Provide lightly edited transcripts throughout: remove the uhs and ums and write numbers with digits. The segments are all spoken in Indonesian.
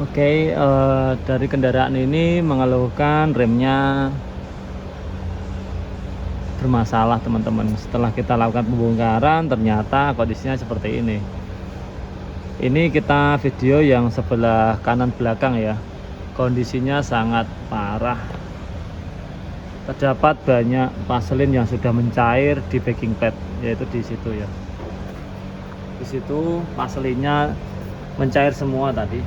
Oke, dari kendaraan ini mengeluhkan remnya bermasalah teman-teman. Setelah kita lakukan pembongkaran ternyata kondisinya seperti ini. Ini kita video yang sebelah kanan belakang ya. Kondisinya sangat parah. Terdapat banyak vaselin yang sudah mencair di backing pad, yaitu di situ ya. Di situ vaselinnya mencair semua tadi,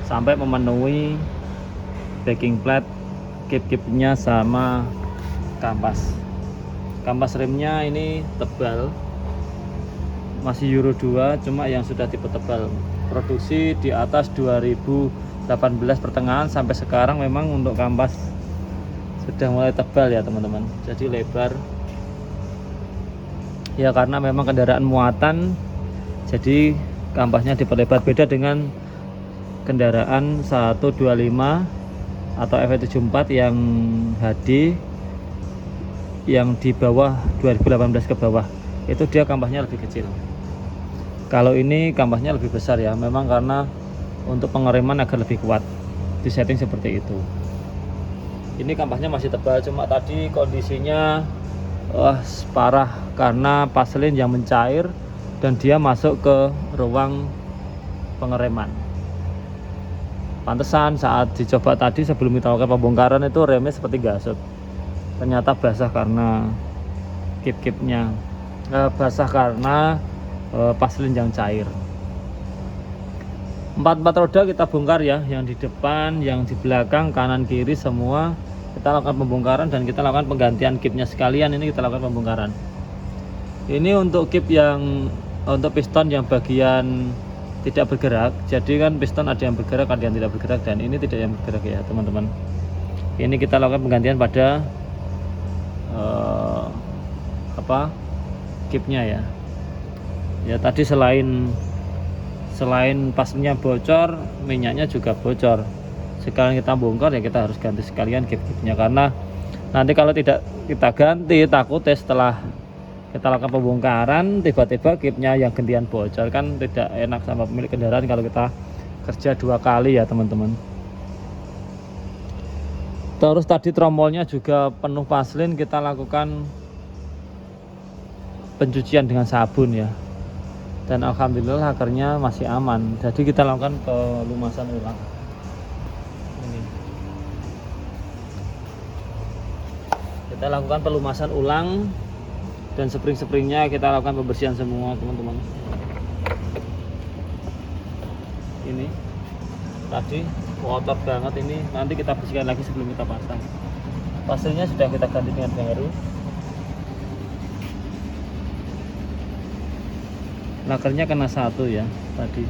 sampai memenuhi backing plate, kip-kipnya sama kampas. Kampas remnya ini tebal, masih Euro 2, cuma yang sudah tipe tebal. Produksi di atas 2018 pertengahan sampai sekarang memang untuk kampas sudah mulai tebal ya teman-teman. Jadi lebar. Ya karena memang kendaraan muatan, jadi kampasnya diperlebar. Beda dengan kendaraan 125 atau FE74 yang HD yang di bawah 2018 ke bawah, itu dia kampasnya lebih kecil. Kalau ini kampasnya lebih besar ya, memang karena untuk pengereman agar lebih kuat, disetting seperti itu. Ini kampasnya masih tebal, cuma tadi kondisinya parah karena vaselin yang mencair dan dia masuk ke ruang pengereman. Pantesan saat dicoba tadi sebelum kita lakukan pembongkaran itu remnya seperti gasut. Ternyata basah karena kip-kipnya, basah karena vaselin yang cair. Empat roda kita bongkar ya, yang di depan, yang di belakang, kanan kiri semua kita lakukan pembongkaran dan kita lakukan penggantian kipnya sekalian. Ini kita lakukan pembongkaran. Ini untuk kip yang untuk piston yang bagian tidak bergerak. Jadi kan piston ada yang bergerak, ada yang tidak bergerak, dan ini tidak yang bergerak ya teman-teman. Ini kita lakukan penggantian pada kipnya ya. Ya tadi selain pasnya bocor, minyaknya juga bocor. Sekalian kita bongkar ya kita harus ganti sekalian kip-kipnya, karena nanti kalau tidak kita ganti takutnya setelah kita lakukan pembongkaran tiba-tiba kipnya yang gantian bocor, kan tidak enak sama pemilik kendaraan kalau kita kerja 2 kali ya teman-teman. Terus tadi tromolnya juga penuh vaselin, kita lakukan pencucian dengan sabun ya, dan alhamdulillah akhirnya masih aman. Jadi kita lakukan pelumasan ulang. Ini. Kita lakukan pelumasan ulang dan spring-springnya kita lakukan pembersihan semua teman-teman. Ini tadi kotor banget, ini nanti kita bersihkan lagi sebelum kita pasang. Pasirnya sudah kita ganti dengan baru. Lakernya kena satu ya tadi,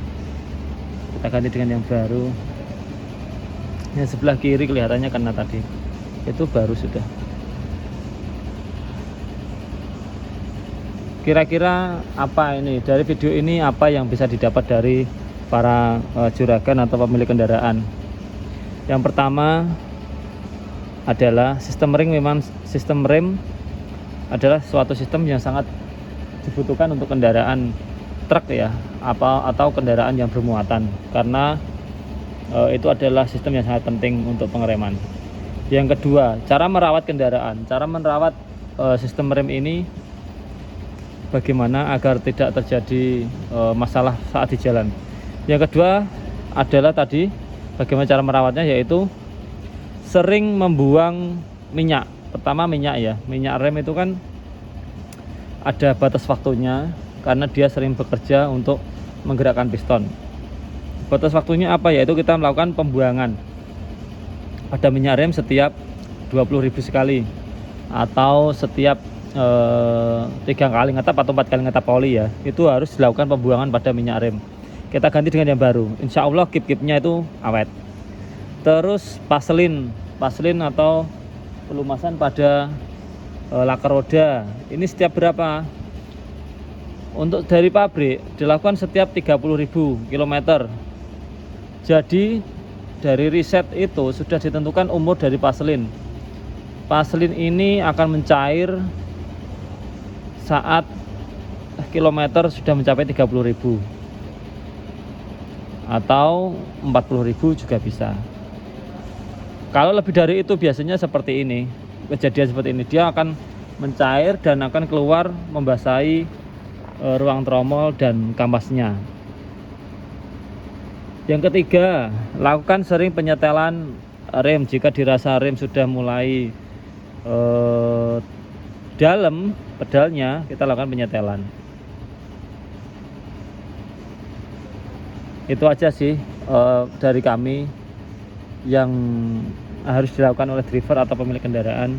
kita ganti dengan yang baru. Yang sebelah kiri kelihatannya kena tadi, itu baru sudah. Kira-kira apa ini dari video ini, apa yang bisa didapat dari para juragan atau pemilik kendaraan? Yang pertama adalah sistem rem adalah suatu sistem yang sangat dibutuhkan untuk kendaraan truk ya, atau kendaraan yang bermuatan, karena itu adalah sistem yang sangat penting untuk pengereman. Yang kedua, cara merawat kendaraan, cara merawat sistem rem ini bagaimana agar tidak terjadi masalah saat di jalan. Yang kedua adalah tadi bagaimana cara merawatnya, yaitu sering membuang minyak. Pertama minyak ya, minyak rem itu kan ada batas waktunya karena dia sering bekerja untuk menggerakkan piston. Batas waktunya apa? Yaitu kita melakukan pembuangan pada minyak rem setiap 20.000 sekali, atau setiap 3 kali ngetap atau 4 kali ngetap oli ya. Itu harus dilakukan pembuangan pada minyak rem. Kita ganti dengan yang baru, insya Allah kip-kipnya itu awet. Terus vaselin atau pelumasan pada laker roda, ini setiap berapa? Untuk dari pabrik dilakukan setiap 30.000 km. Jadi dari riset itu sudah ditentukan umur dari vaselin. Vaselin ini akan mencair saat kilometer sudah mencapai 30.000. atau 40.000 juga bisa. Kalau lebih dari itu biasanya seperti ini, kejadian seperti ini, dia akan mencair dan akan keluar membasahi ruang tromol dan kampasnya. Yang ketiga, lakukan sering penyetelan rem. Jika dirasa rem sudah mulai dalam pedalnya, kita lakukan penyetelan. Itu aja sih dari kami yang harus dilakukan oleh driver atau pemilik kendaraan.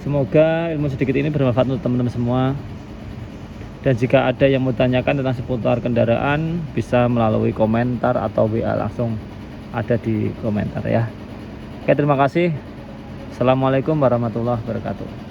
Semoga ilmu sedikit ini bermanfaat untuk teman-teman semua. Dan jika ada yang mau tanyakan tentang seputar kendaraan, bisa melalui komentar atau WA langsung ada di komentar ya. Oke, terima kasih. Assalamualaikum warahmatullahi wabarakatuh.